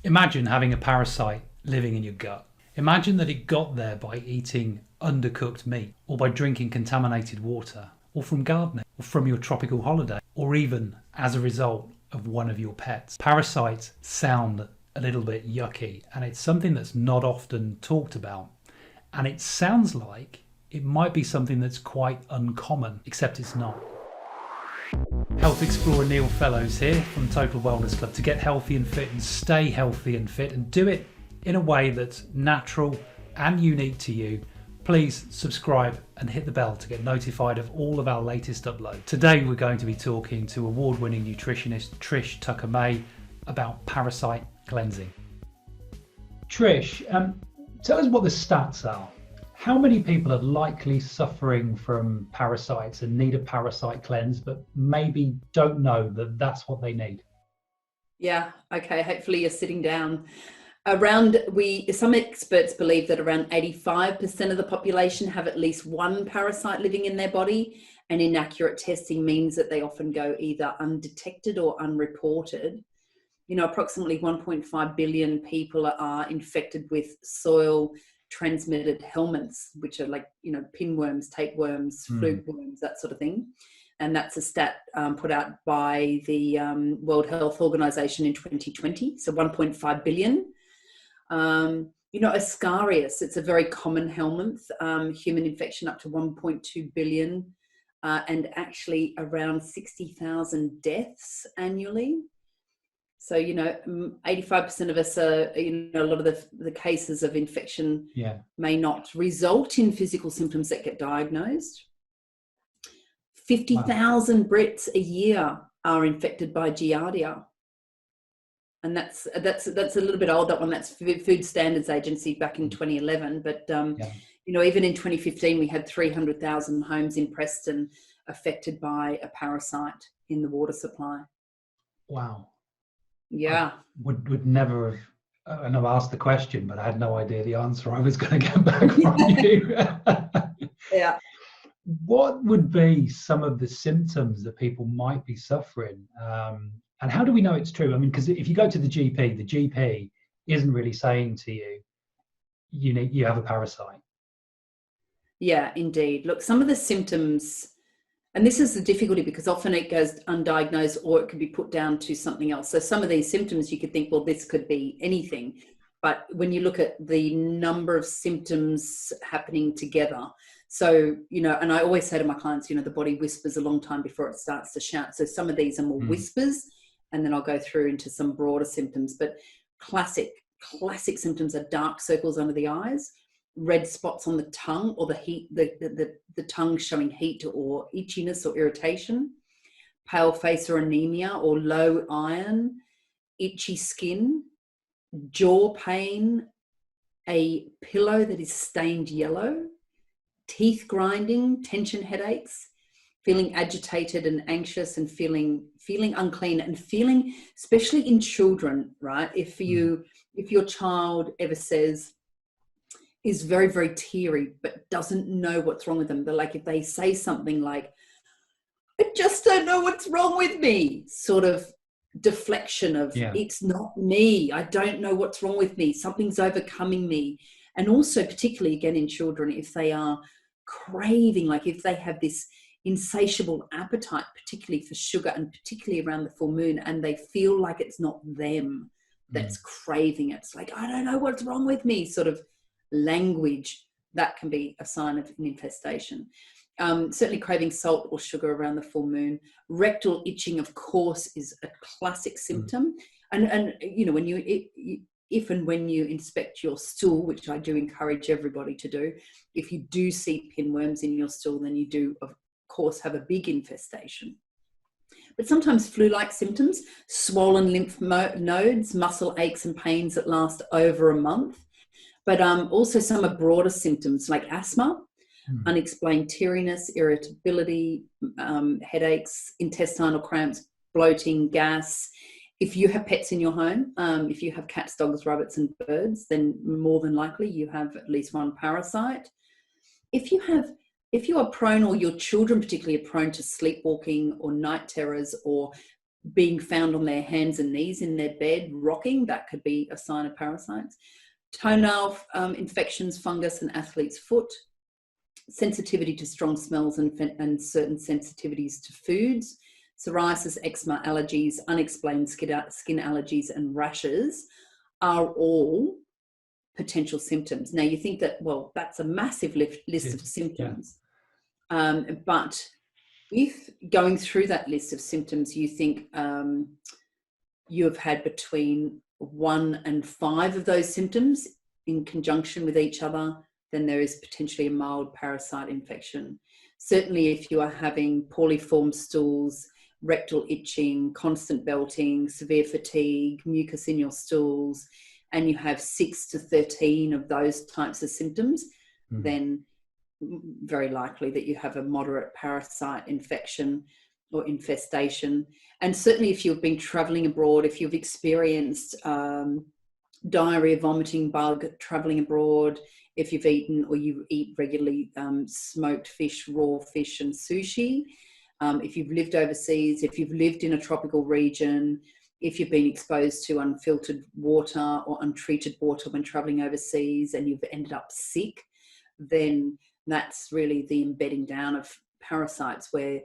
Imagine having a parasite living in your gut. Imagine that it got there by eating undercooked meat, or by drinking contaminated water, or from gardening, or from your tropical holiday, or even as a result of one of your pets. Parasites sound a little bit yucky, and it's something that's not often talked about. And it sounds like it might be something that's quite uncommon, except it's not. Health Explorer Neil Fellows here from Total Wellness Club to get healthy and fit and stay healthy and fit and do it in a way that's natural and unique to you. Please subscribe and hit the bell to get notified of all of our latest uploads. Today we're going to be talking to award-winning nutritionist Trish Tucker May about parasite cleansing. Trish, tell us what the stats are. How many people are likely suffering from parasites and need a parasite cleanse, but maybe don't know that that's what they need? Yeah, okay, hopefully you're sitting down. Some experts believe that around 85% of the population have at least one parasite living in their body, and inaccurate testing means that they often go either undetected or unreported. You know, approximately 1.5 billion people are infected with soil transmitted helminths, which are like, you know, pinworms, tapeworms, flukeworms, that sort of thing. And that's a stat put out by the World Health Organization in 2020. So 1.5 billion. You know, Ascarius, it's a very common helminth, human infection up to 1.2 billion, and actually around 60,000 deaths annually. So, you know, 85% of us are, you know, a lot of the cases of infection may not result in physical symptoms that get diagnosed. 50,000 Brits a year are infected by Giardia. And that's a little bit old, that one. That's Food Standards Agency back in 2011. But, you know, even in 2015, we had 300,000 homes in Preston affected by a parasite in the water supply. Wow. Yeah. I would never have, and I've asked the question, but I had no idea the answer I was going to get back from you. Yeah. What would be some of the symptoms that people might be suffering? And how do we know it's true? I mean, because if you go to the GP isn't really saying to you, you have a parasite. Yeah, indeed. Look, some of the symptoms, and this is the difficulty because often it goes undiagnosed or it can be put down to something else. So some of these symptoms you could think, well, this could be anything. But when you look at the number of symptoms happening together, so, you know, and I always say to my clients, you know, the body whispers a long time before it starts to shout. So some of these are more whispers, and then I'll go through into some broader symptoms. But classic symptoms are dark circles under the eyes, red spots on the tongue, or the heat, the tongue showing heat or itchiness or irritation, pale face or anemia or low iron, itchy skin, jaw pain, a pillow that is stained yellow, teeth grinding, tension headaches, feeling agitated and anxious, and feeling unclean, and feeling, especially in children, right? If your child ever is very, very teary, but doesn't know what's wrong with them. But like if they say something like, I just don't know what's wrong with me, sort of deflection of it's not me. I don't know what's wrong with me. Something's overcoming me. And also particularly again in children, if they are craving, like if they have this insatiable appetite, particularly for sugar and particularly around the full moon, and they feel like it's not them that's craving it. It's like, I don't know what's wrong with me, sort of language, that can be a sign of an infestation. Certainly craving salt or sugar around the full moon. Rectal itching, of course, is a classic symptom. And you know, if and when you inspect your stool, which I do encourage everybody to do, if you do see pinworms in your stool, then you do, of course, have a big infestation. But sometimes flu-like symptoms, swollen lymph nodes, muscle aches and pains that last over a month. But also some are broader symptoms like asthma, unexplained teariness, irritability, headaches, intestinal cramps, bloating, gas. If you have pets in your home, if you have cats, dogs, rabbits and birds, then more than likely you have at least one parasite. If you are prone, or your children particularly are prone to sleepwalking or night terrors or being found on their hands and knees in their bed, rocking, that could be a sign of parasites. Toenail infections, fungus, and athlete's foot. Sensitivity to strong smells and certain sensitivities to foods. Psoriasis, eczema, allergies, unexplained skin allergies, and rashes are all potential symptoms. Now you think that, well, that's a massive list of symptoms. Yeah. But if going through that list of symptoms, you think you have had between 1 and 5 of those symptoms in conjunction with each other, then there is potentially a mild parasite infection. Certainly if you are having poorly formed stools, rectal itching, constant belting, severe fatigue, mucus in your stools, and you have 6 to 13 of those types of symptoms, then very likely that you have a moderate parasite infection or infestation. And certainly if you've been traveling abroad, if you've experienced diarrhea, vomiting bug traveling abroad, if you've eaten or you eat regularly smoked fish, raw fish and sushi, if you've lived overseas, if you've lived in a tropical region, if you've been exposed to unfiltered water or untreated water when traveling overseas and you've ended up sick, then that's really the embedding down of parasites, where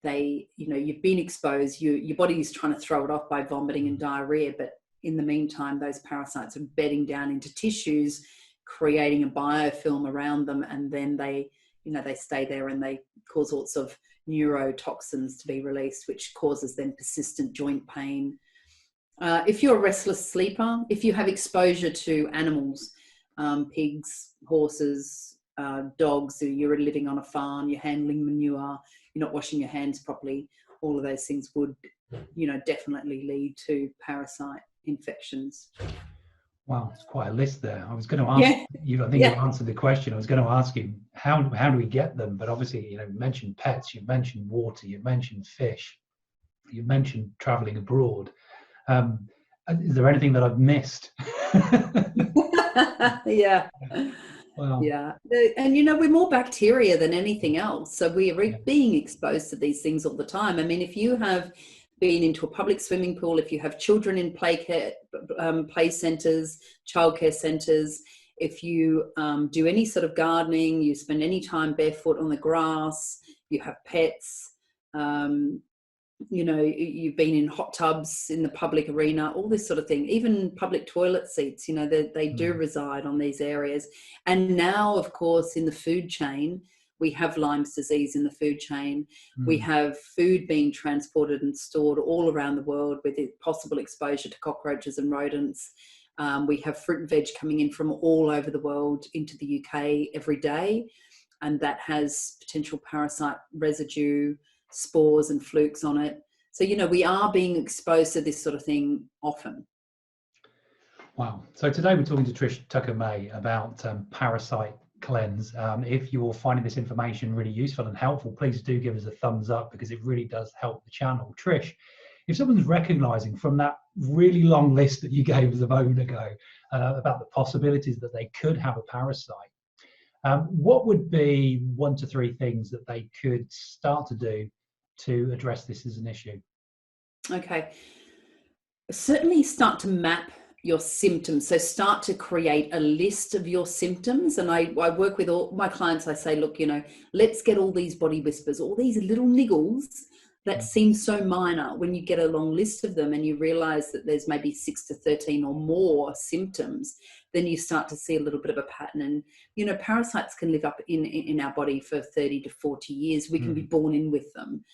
they, you've been exposed, your body is trying to throw it off by vomiting and diarrhea, but in the meantime, those parasites are bedding down into tissues, creating a biofilm around them, and then they stay there and they cause all sorts of neurotoxins to be released, which causes then persistent joint pain. If you're a restless sleeper, if you have exposure to animals, pigs, horses, dogs, you're living on a farm, you're handling manure, you're not washing your hands properly, all of those things would, definitely lead to parasite infections. Wow, it's quite a list there. I was going to ask you, I think you answered the question. I was going to ask you, how do we get them? But obviously, you mentioned pets, you mentioned water, you mentioned fish, you mentioned traveling abroad. Is there anything that I've missed? Yeah. Wow. Yeah. And, we're more bacteria than anything else. So we are being exposed to these things all the time. I mean, if you have been into a public swimming pool, if you have children in play centres, childcare centres, if you do any sort of gardening, you spend any time barefoot on the grass, you have pets, you've been in hot tubs in the public arena, all this sort of thing, even public toilet seats, they do reside on these areas. And now, of course, in the food chain, we have Lyme's disease in the food chain. We have food being transported and stored all around the world with possible exposure to cockroaches and rodents. We have fruit and veg coming in from all over the world into the UK every day, and that has potential parasite residue, spores and flukes on it. So, we are being exposed to this sort of thing often. Wow. So today we're talking to Trish Tucker May about Parasite Cleanse. If you're finding this information really useful and helpful, please do give us a thumbs up, because it really does help the channel. Trish, if someone's recognizing from that really long list that you gave us a moment ago about the possibilities that they could have a parasite, what would be 1 to 3 things that they could start to do to address this as an issue? Okay. Certainly start to map your symptoms. So start to create a list of your symptoms. And I work with all my clients. I say, look, let's get all these body whispers, all these little niggles that seem so minor. When you get a long list of them and you realize that there's maybe 6 to 13 or more symptoms, then you start to see a little bit of a pattern. And, parasites can live up in our body for 30 to 40 years. We can be born in with them.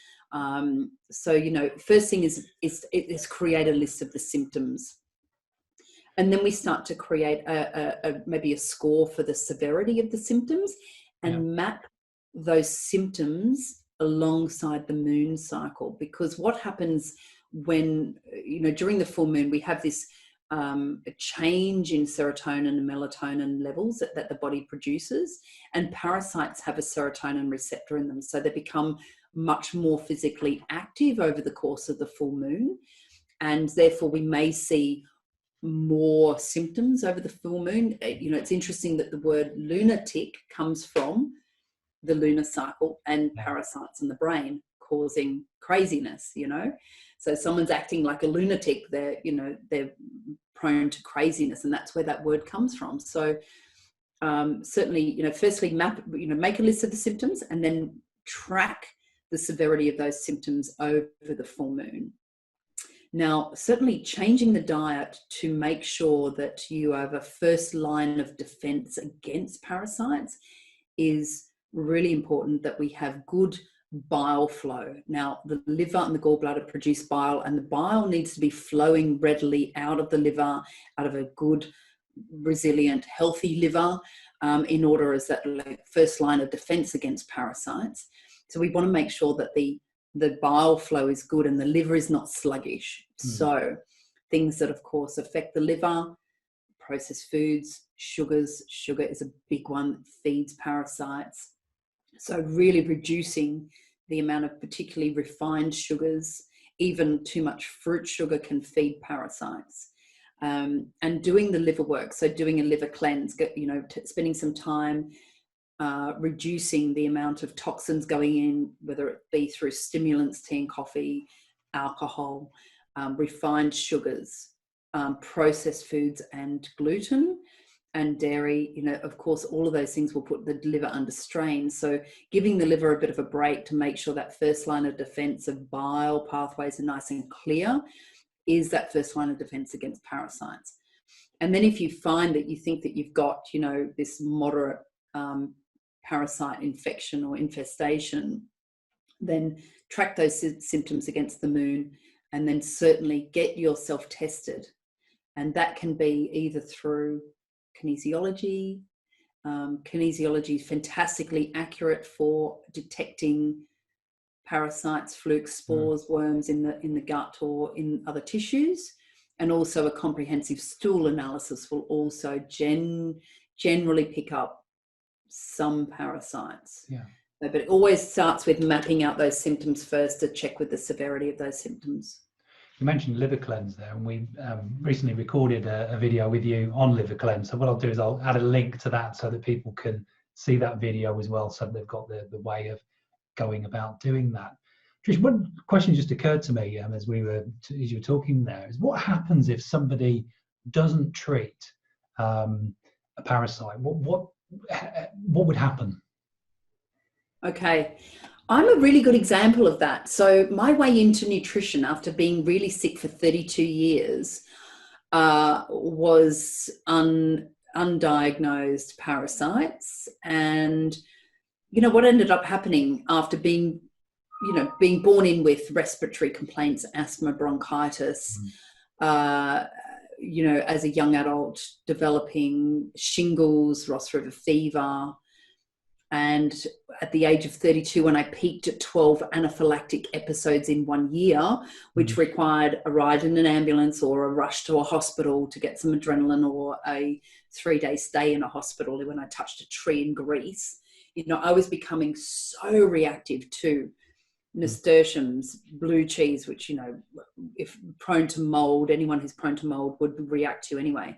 So, first thing is create a list of the symptoms. And then we start to create maybe a score for the severity of the symptoms and map those symptoms alongside the moon cycle. Because what happens when, during the full moon, we have this a change in serotonin and melatonin levels that the body produces, and parasites have a serotonin receptor in them. So they become much more physically active over the course of the full moon. And therefore we may see more symptoms over the full moon. It's interesting that the word lunatic comes from the lunar cycle and parasites in the brain causing craziness, So someone's acting like a lunatic, they're prone to craziness, and that's where that word comes from. So certainly, firstly make a list of the symptoms, and then track the severity of those symptoms over the full moon. Now, certainly changing the diet to make sure that you have a first line of defense against parasites is really important, that we have good bile flow. Now, the liver and the gallbladder produce bile, and the bile needs to be flowing readily out of the liver, out of a good, resilient, healthy liver, in order as that first line of defense against parasites. So we want to make sure that the bile flow is good and the liver is not sluggish. So things that, of course, affect the liver: processed foods, sugars. Sugar is a big one that feeds parasites. So really reducing the amount of particularly refined sugars. Even too much fruit sugar can feed parasites. And doing the liver work, so doing a liver cleanse, spending some time reducing the amount of toxins going in, whether it be through stimulants, tea and coffee, alcohol, refined sugars, processed foods, and gluten and dairy. Of course, all of those things will put the liver under strain. So giving the liver a bit of a break to make sure that first line of defense of bile pathways are nice and clear is that first line of defense against parasites. And then if you find that you think that you've got, this moderate parasite infection or infestation, then track those symptoms against the moon, and then certainly get yourself tested. And that can be either through kinesiology. Kinesiology is fantastically accurate for detecting parasites, flukes, spores, worms in the gut or in other tissues. And also a comprehensive stool analysis will also generally pick up some parasites. But it always starts with mapping out those symptoms first to check with the severity of those symptoms. You mentioned liver cleanse there, and we recently recorded a video with you on liver cleanse. So what I'll do is I'll add a link to that so that people can see that video as well, so they've got the way of going about doing that. Trish, one question just occurred to me as you were talking there, is what happens if somebody doesn't treat a parasite? What would happen? Okay, I'm a really good example of that. So my way into nutrition after being really sick for 32 years was undiagnosed parasites. And, what ended up happening after being born in with respiratory complaints, asthma, bronchitis, as a young adult, developing shingles, Ross River fever. And at the age of 32, when I peaked at 12 anaphylactic episodes in 1 year, which required a ride in an ambulance or a rush to a hospital to get some adrenaline, or a 3-day stay in a hospital when I touched a tree in Greece, I was becoming so reactive to nasturtiums, blue cheese, which, if prone to mold, anyone who's prone to mold would react to anyway.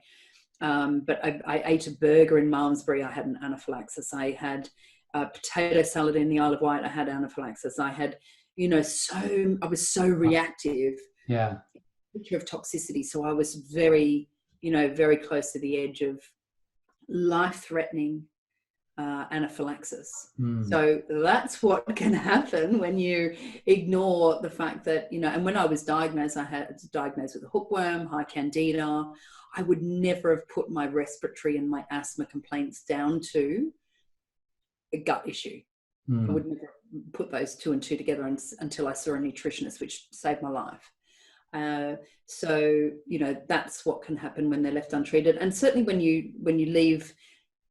But I ate a burger in Malmesbury, I had an anaphylaxis. I had potato salad in the Isle of Wight, I had anaphylaxis. I had, I was so reactive. Yeah. Picture of toxicity. So I was very, very close to the edge of life-threatening anaphylaxis. So that's what can happen when you ignore the fact that, and when I was diagnosed, I had diagnosed with a hookworm, high candida. I would never have put my respiratory and my asthma complaints down to a gut issue. I would never put those two and two together until I saw a nutritionist, which saved my life. So, that's what can happen when they're left untreated. And certainly when you leave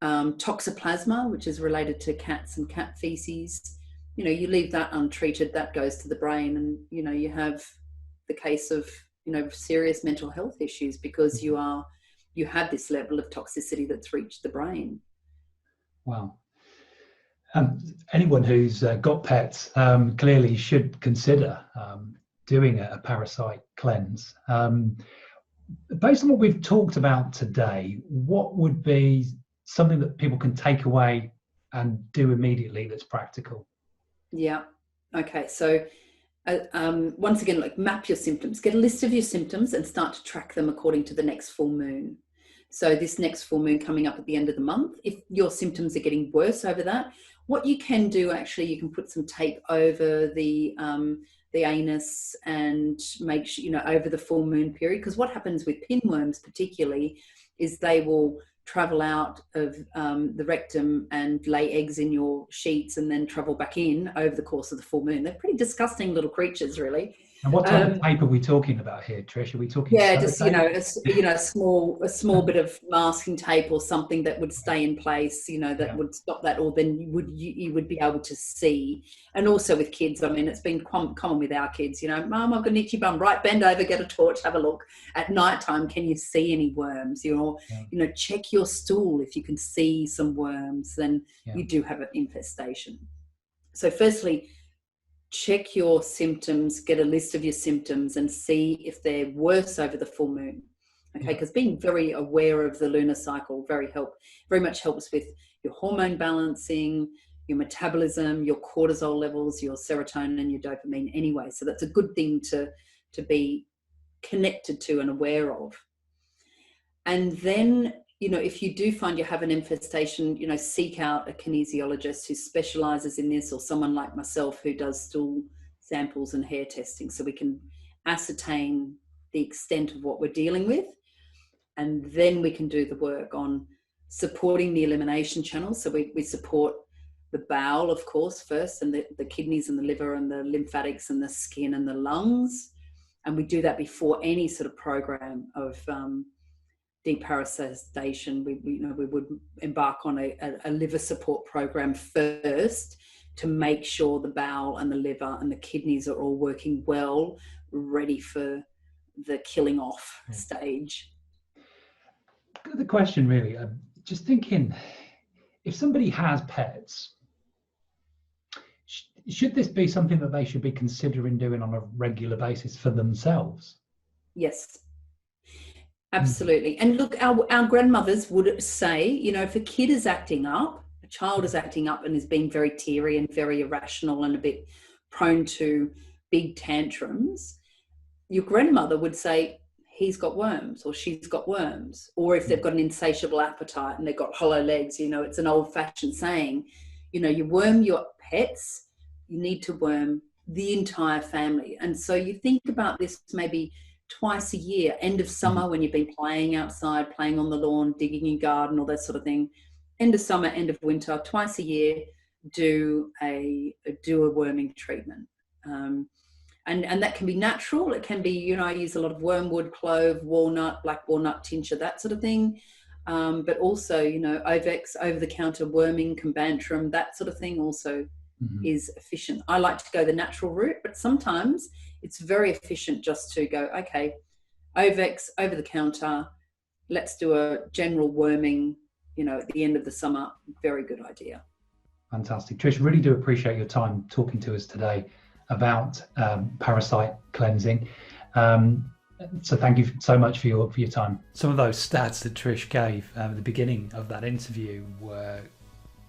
toxoplasma, which is related to cats and cat feces, you leave that untreated, that goes to the brain, and, you have the case of, serious mental health issues because you have this level of toxicity that's reached the brain. Wow. Anyone who's got pets clearly should consider doing a parasite cleanse. Based on what we've talked about today, what would be something that people can take away and do immediately that's practical? Yeah. Okay. So once again, like map your symptoms, get a list of your symptoms and start to track them according to the next full moon. So this next full moon coming up at the end of the month, if your symptoms are getting worse over that, what you can do, actually, you can put some tape over the anus and make sure, over the full moon period. Because what happens with pinworms particularly is they will travel out of the rectum and lay eggs in your sheets and then travel back in over the course of the full moon. They're pretty disgusting little creatures, really. And what type of tape are we talking about here, Trish? Are we talking? Yeah, just a small bit of masking tape or something that would stay in place. That would stop that, or then you would be able to see. And also with kids, I mean, it's been common with our kids. Mum, I've got an itchy bum. Right, bend over, get a torch, have a look. At night time, can you see any worms? Check your stool. If you can see some worms, then you do have an infestation. So firstly, check your symptoms, get a list of your symptoms and see if they're worse over the full moon. Okay, because being very aware of the lunar cycle very much helps with your hormone balancing, your metabolism, your cortisol levels, your serotonin and your dopamine anyway. So that's a good thing to be connected to and aware of. And then, if you do find you have an infestation, seek out a kinesiologist who specializes in this, or someone like myself who does stool samples and hair testing, so we can ascertain the extent of what we're dealing with. And then we can do the work on supporting the elimination channel. So we support the bowel, of course, first, and the kidneys and the liver and the lymphatics and the skin and the lungs. And we do that before any sort of program of deparasitation. We would embark on a liver support program first to make sure the bowel and the liver and the kidneys are all working well, ready for the killing off stage. The question really, just thinking, if somebody has pets, should this be something that they should be considering doing on a regular basis for themselves? Yes. Absolutely. And look, our grandmothers would say, if a kid is acting up, a child is acting up and is being very teary and very irrational and a bit prone to big tantrums, your grandmother would say, he's got worms or she's got worms. Or if they've got an insatiable appetite and they've got hollow legs, it's an old-fashioned saying, you worm your pets, you need to worm the entire family. And so you think about this maybe twice a year, end of summer when you've been playing outside, playing on the lawn, digging your garden, all that sort of thing. End of summer, end of winter, twice a year, do a worming treatment. And that can be natural. It can be, I use a lot of wormwood, clove, walnut, black walnut tincture, that sort of thing. But also, Ovex, over-the-counter worming, combantrum, that sort of thing also is efficient. I like to go the natural route, but sometimes it's very efficient just to go, okay, Ovex, over the counter, let's do a general worming, at the end of the summer. Very good idea. Fantastic. Trish, really do appreciate your time talking to us today about parasite cleansing. So thank you so much for your time. Some of those stats that Trish gave at the beginning of that interview were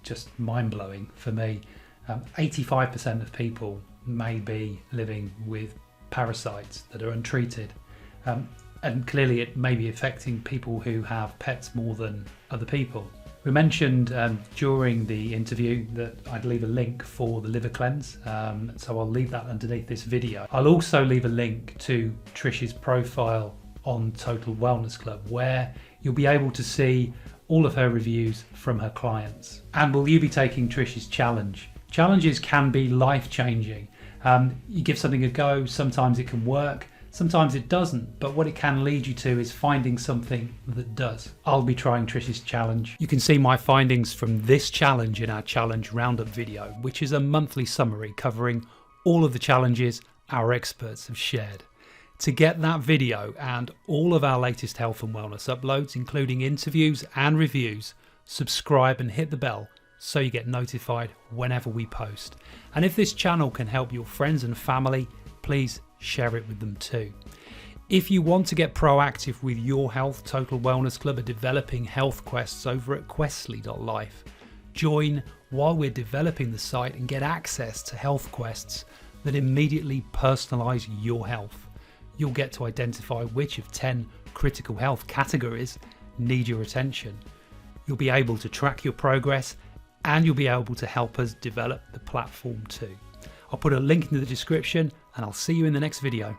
just mind-blowing for me. 85% of people may be living with parasites that are untreated, and clearly it may be affecting people who have pets more than other people. We mentioned during the interview that I'd leave a link for the liver cleanse, so I'll leave that underneath this video. I'll also leave a link to Trish's profile on Total Wellness Club, where you'll be able to see all of her reviews from her clients. And will you be taking Trish's challenge? Challenges can be life-changing. You give something a go, sometimes it can work, sometimes it doesn't, but what it can lead you to is finding something that does. I'll be trying Trish's challenge. You can see my findings from this challenge in our challenge roundup video, which is a monthly summary covering all of the challenges our experts have shared. To get that video and all of our latest health and wellness uploads, including interviews and reviews, subscribe and hit the bell so you get notified whenever we post. And if this channel can help your friends and family, please share it with them too. If you want to get proactive with your health, Total Wellness Club are developing health quests over at questly.life. Join while we're developing the site and get access to health quests that immediately personalise your health. You'll get to identify which of 10 critical health categories need your attention. You'll be able to track your progress, and you'll be able to help us develop the platform too. I'll put a link in the description, and I'll see you in the next video.